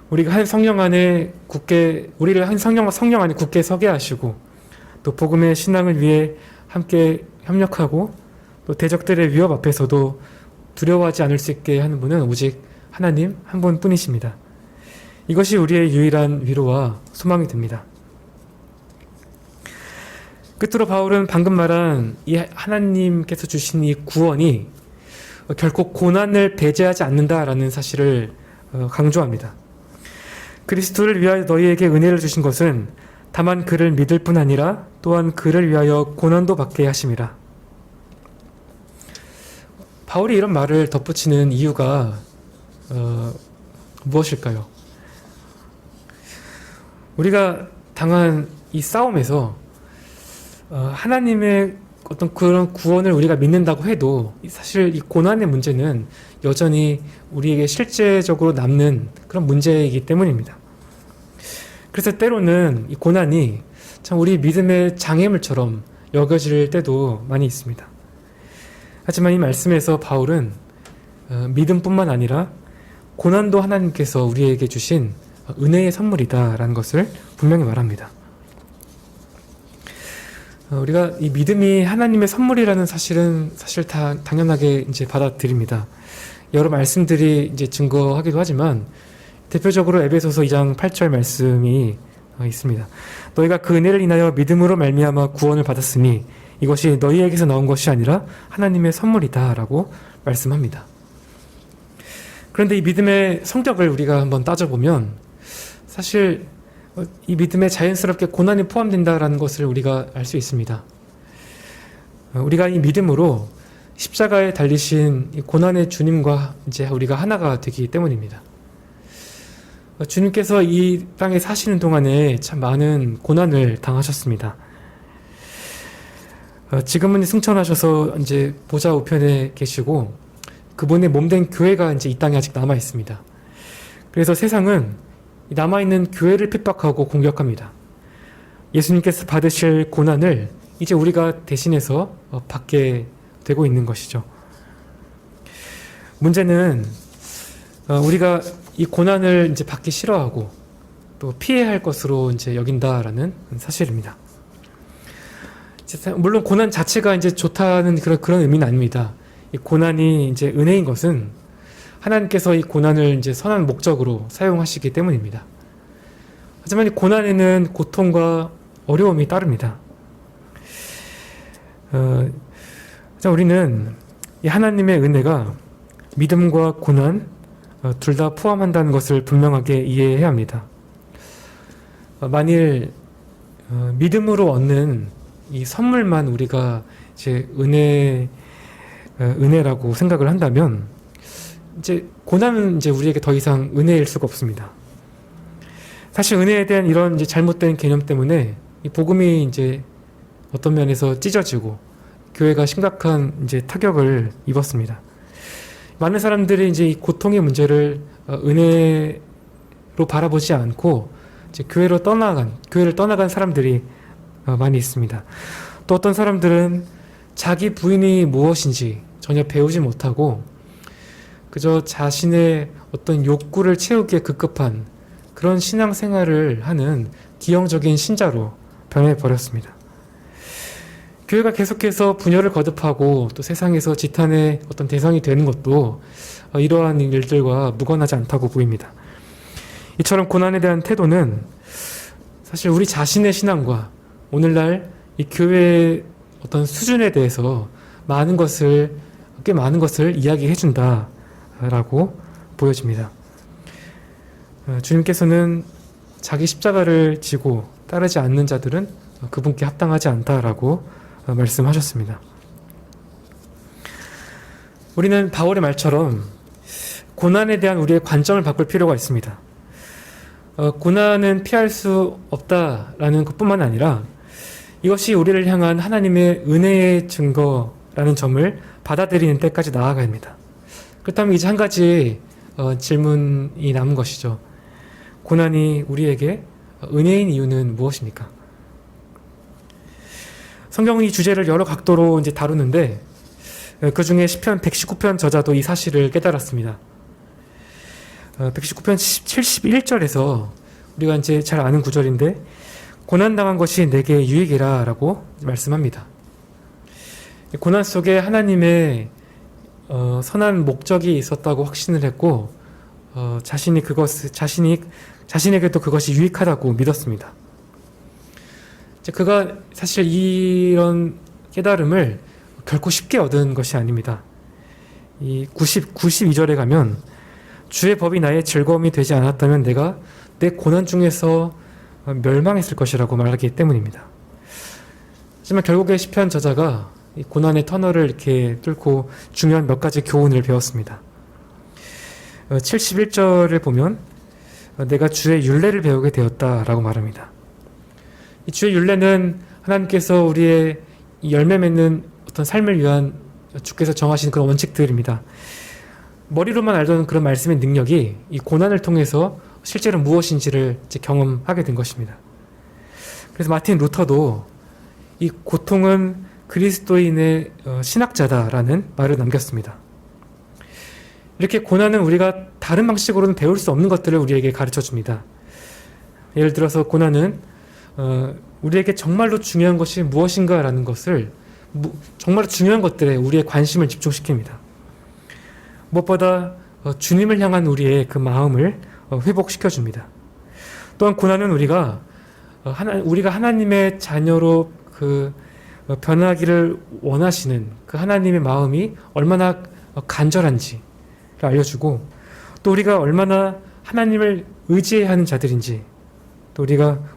우리가 한 성령 안에 우리를 한 성령 안에 굳게 서게 하시고 또 복음의 신앙을 위해 함께 협력하고 또 대적들의 위협 앞에서도 두려워하지 않을 수 있게 하는 분은 오직 하나님 한 분뿐이십니다. 이것이 우리의 유일한 위로와 소망이 됩니다. 끝으로 바울은 방금 말한 이 하나님께서 주신 이 구원이 결코 고난을 배제하지 않는다라는 사실을 강조합니다. 그리스도를 위하여 너희에게 은혜를 주신 것은 다만 그를 믿을 뿐 아니라 또한 그를 위하여 고난도 받게 하심이라. 바울이 이런 말을 덧붙이는 이유가 무엇일까요? 우리가 당한 이 싸움에서 하나님의 어떤 그런 구원을 우리가 믿는다고 해도 사실 이 고난의 문제는 여전히 우리에게 실제적으로 남는 그런 문제이기 때문입니다. 그래서 때로는 이 고난이 참 우리 믿음의 장애물처럼 여겨질 때도 많이 있습니다. 하지만 이 말씀에서 바울은 믿음뿐만 아니라 고난도 하나님께서 우리에게 주신 은혜의 선물이다라는 것을 분명히 말합니다. 우리가 이 믿음이 하나님의 선물이라는 사실은 사실 다 당연하게 이제 받아들입니다. 여러 말씀들이 이제 증거하기도 하지만 대표적으로 에베소서 2장 8절 말씀이 있습니다. 너희가 그 은혜를 인하여 믿음으로 말미암아 구원을 받았으니 이것이 너희에게서 나온 것이 아니라 하나님의 선물이다라고 말씀합니다. 그런데 이 믿음의 성격을 우리가 한번 따져보면 사실 이 믿음에 자연스럽게 고난이 포함된다라는 것을 우리가 알 수 있습니다. 우리가 이 믿음으로 십자가에 달리신 이 고난의 주님과 이제 우리가 하나가 되기 때문입니다. 주님께서 이 땅에 사시는 동안에 참 많은 고난을 당하셨습니다. 지금은 승천하셔서 이제 보좌 우편에 계시고 그분의 몸된 교회가 이제 이 땅에 아직 남아 있습니다. 그래서 세상은 남아있는 교회를 핍박하고 공격합니다. 예수님께서 받으실 고난을 이제 우리가 대신해서 받게 되고 있는 것이죠. 문제는 우리가 이 고난을 이제 받기 싫어하고 또 피해야 할 것으로 이제 여긴다라는 사실입니다. 물론 고난 자체가 이제 좋다는 그런 의미는 아닙니다. 이 고난이 이제 은혜인 것은 하나님께서 이 고난을 이제 선한 목적으로 사용하시기 때문입니다. 하지만 이 고난에는 고통과 어려움이 따릅니다. 우리는 이 하나님의 은혜가 믿음과 고난 둘 다 포함한다는 것을 분명하게 이해해야 합니다. 만일 믿음으로 얻는 이 선물만 우리가 이제 은혜라고 생각을 한다면 이제 고난은 이제 우리에게 더 이상 은혜일 수가 없습니다. 사실 은혜에 대한 이런 이제 잘못된 개념 때문에 이 복음이 이제 어떤 면에서 찢어지고 교회가 심각한 이제 타격을 입었습니다. 많은 사람들이 이제 이 고통의 문제를 은혜로 바라보지 않고 이제 교회를 떠나간 사람들이 많이 있습니다. 또 어떤 사람들은 자기 부인이 무엇인지 전혀 배우지 못하고 그저 자신의 어떤 욕구를 채우기에 급급한 그런 신앙생활을 하는 기형적인 신자로 변해버렸습니다. 교회가 계속해서 분열을 거듭하고 또 세상에서 지탄의 어떤 대상이 되는 것도 이러한 일들과 무관하지 않다고 보입니다. 이처럼 고난에 대한 태도는 사실 우리 자신의 신앙과 오늘날 이 교회의 어떤 수준에 대해서 꽤 많은 것을 이야기해 준다라고 보여집니다. 주님께서는 자기 십자가를 지고 따르지 않는 자들은 그분께 합당하지 않다라고 말씀하셨습니다. 우리는 바울의 말처럼 고난에 대한 우리의 관점을 바꿀 필요가 있습니다. 고난은 피할 수 없다라는 것뿐만 아니라 이것이 우리를 향한 하나님의 은혜의 증거라는 점을 받아들이는 때까지 나아가야 합니다. 그렇다면 이제 한 가지 질문이 남은 것이죠. 고난이 우리에게 은혜인 이유는 무엇입니까? 성경은 이 주제를 여러 각도로 이제 다루는데 그 중에 시편 119편 저자도 이 사실을 깨달았습니다. 119편 71절에서 우리가 이제 잘 아는 구절인데 고난당한 것이 내게 유익이라 라고 말씀합니다. 고난 속에 하나님의 선한 목적이 있었다고 확신을 했고 자신에게도 그것이 유익하다고 믿었습니다. 그가 사실 이런 깨달음을 결코 쉽게 얻은 것이 아닙니다. 이 92절에 가면 주의 법이 나의 즐거움이 되지 않았다면 내가 내 고난 중에서 멸망했을 것이라고 말하기 때문입니다. 하지만 결국에 시편 저자가 이 고난의 터널을 이렇게 뚫고 중요한 몇 가지 교훈을 배웠습니다. 71절을 보면 내가 주의 율례를 배우게 되었다라고 말합니다. 이 주의 율례는 하나님께서 우리의 열매 맺는 어떤 삶을 위한 주께서 정하신 그런 원칙들입니다. 머리로만 알던 그런 말씀의 능력이 이 고난을 통해서 실제로 무엇인지를 이제 경험하게 된 것입니다. 그래서 마틴 루터도 이 고통은 그리스도인의 신학자다라는 말을 남겼습니다. 이렇게 고난은 우리가 다른 방식으로는 배울 수 없는 것들을 우리에게 가르쳐 줍니다. 예를 들어서 고난은 우리에게 정말로 중요한 것이 무엇인가라는 것을 정말로 중요한 것들에 우리의 관심을 집중시킵니다. 무엇보다 주님을 향한 우리의 그 마음을 회복시켜줍니다. 또한 고난은 우리가 하나님의 자녀로 변하기를 원하시는 그 하나님의 마음이 얼마나 간절한지를 알려주고 또 우리가 얼마나 하나님을 의지해야 하는 자들인지 또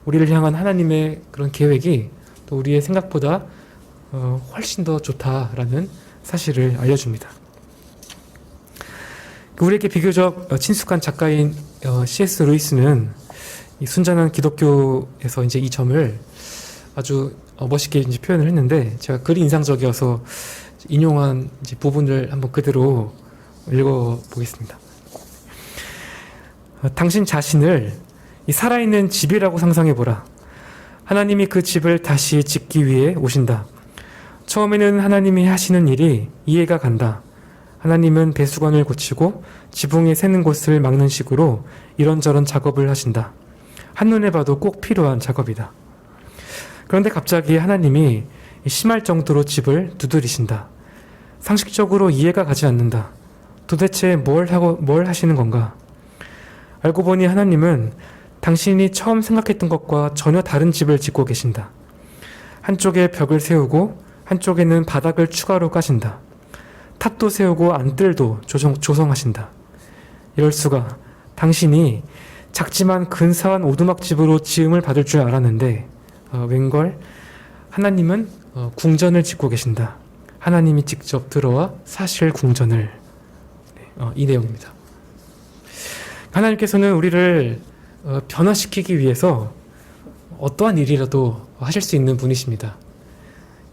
우리를 향한 하나님의 그런 계획이 또 우리의 생각보다 훨씬 더 좋다라는 사실을 알려줍니다. 우리에게 비교적 친숙한 작가인 C.S. 루이스는 이 순전한 기독교에서 이제 이 점을 아주 멋있게 이제 표현을 했는데 제가 글이 인상적이어서 인용한 이제 부분을 한번 그대로 읽어보겠습니다. 당신 자신을 이 살아있는 집이라고 상상해보라. 하나님이 그 집을 다시 짓기 위해 오신다. 처음에는 하나님이 하시는 일이 이해가 간다. 하나님은 배수관을 고치고 지붕이 새는 곳을 막는 식으로 이런저런 작업을 하신다. 한눈에 봐도 꼭 필요한 작업이다. 그런데 갑자기 하나님이 심할 정도로 집을 두드리신다. 상식적으로 이해가 가지 않는다. 도대체 뭘 하시는 건가? 알고 보니 하나님은 당신이 처음 생각했던 것과 전혀 다른 집을 짓고 계신다. 한쪽에 벽을 세우고 한쪽에는 바닥을 추가로 까신다. 탑도 세우고 안뜰도 조성하신다. 이럴 수가. 당신이 작지만 근사한 오두막집으로 지음을 받을 줄 알았는데 웬걸 하나님은 궁전을 짓고 계신다. 하나님이 직접 들어와 사실 궁전을. 네. 이 내용입니다. 하나님께서는 우리를 변화시키기 위해서 어떠한 일이라도 하실 수 있는 분이십니다.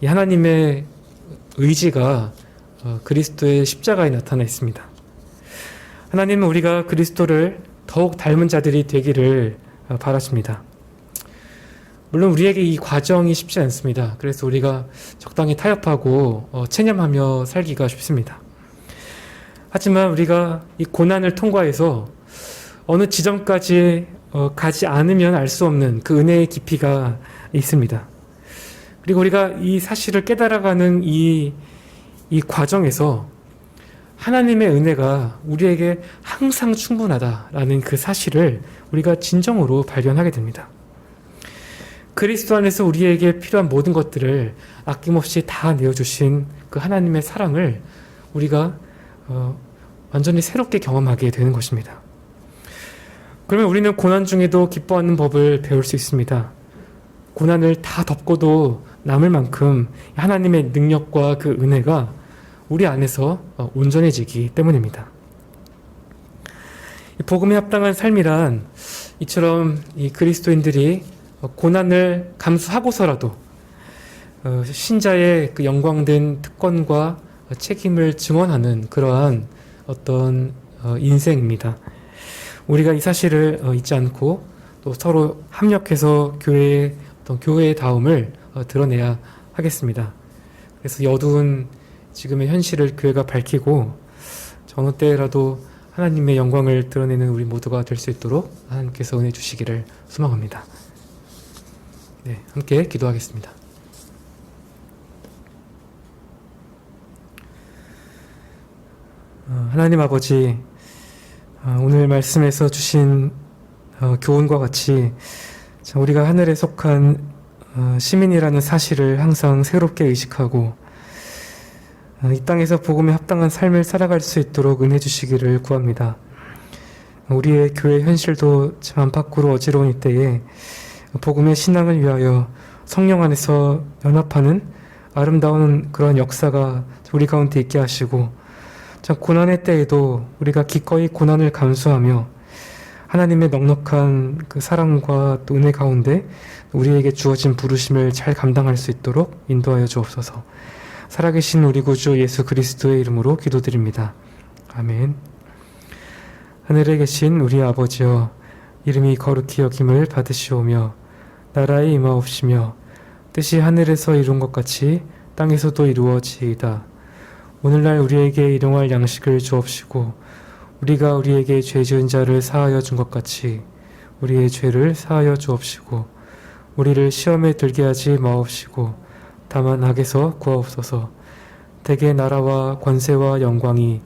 이 하나님의 의지가 그리스도의 십자가에 나타나 있습니다. 하나님은 우리가 그리스도를 더욱 닮은 자들이 되기를 바라십니다. 물론 우리에게 이 과정이 쉽지 않습니다. 그래서 우리가 적당히 타협하고 체념하며 살기가 쉽습니다. 하지만 우리가 이 고난을 통과해서 어느 지점까지 가지 않으면 알 수 없는 그 은혜의 깊이가 있습니다. 그리고 우리가 이 사실을 깨달아가는 이 과정에서 하나님의 은혜가 우리에게 항상 충분하다라는 그 사실을 우리가 진정으로 발견하게 됩니다. 그리스도 안에서 우리에게 필요한 모든 것들을 아낌없이 다 내어주신 그 하나님의 사랑을 우리가 완전히 새롭게 경험하게 되는 것입니다. 그러면 우리는 고난 중에도 기뻐하는 법을 배울 수 있습니다. 고난을 다 덮고도 남을 만큼 하나님의 능력과 그 은혜가 우리 안에서 온전해지기 때문입니다. 복음에 합당한 삶이란 이처럼 이 그리스도인들이 고난을 감수하고서라도 신자의 그 영광된 특권과 책임을 증언하는 그러한 어떤 인생입니다. 우리가 이 사실을 잊지 않고 또 서로 협력해서 교회의 다움을 드러내야 하겠습니다. 그래서 어두운 지금의 현실을 교회가 밝히고 어느 때라도 하나님의 영광을 드러내는 우리 모두가 될 수 있도록 하나님께서 은혜 주시기를 소망합니다. 네, 함께 기도하겠습니다. 하나님 아버지, 오늘 말씀에서 주신 교훈과 같이 우리가 하늘에 속한 시민이라는 사실을 항상 새롭게 의식하고 이 땅에서 복음에 합당한 삶을 살아갈 수 있도록 은혜 주시기를 구합니다. 우리의 교회 현실도 참 안팎으로 어지러운 이때에 복음의 신앙을 위하여 성령 안에서 연합하는 아름다운 그런 역사가 우리 가운데 있게 하시고 참 고난의 때에도 우리가 기꺼이 고난을 감수하며 하나님의 넉넉한 그 사랑과 또 은혜 가운데 우리에게 주어진 부르심을 잘 감당할 수 있도록 인도하여 주옵소서. 살아계신 우리 구주 예수 그리스도의 이름으로 기도드립니다. 아멘. 하늘에 계신 우리 아버지여, 이름이 거룩히 여김을 받으시오며 나라에 임하옵시며 뜻이 하늘에서 이룬 것 같이 땅에서도 이루어지이다. 오늘날 우리에게 일용할 양식을 주옵시고 우리가 우리에게 죄 지은 자를 사하여 준 것 같이 우리의 죄를 사하여 주옵시고 우리를 시험에 들게 하지 마옵시고 다만 악에서 구하옵소서. 대개 나라와 권세와 영광이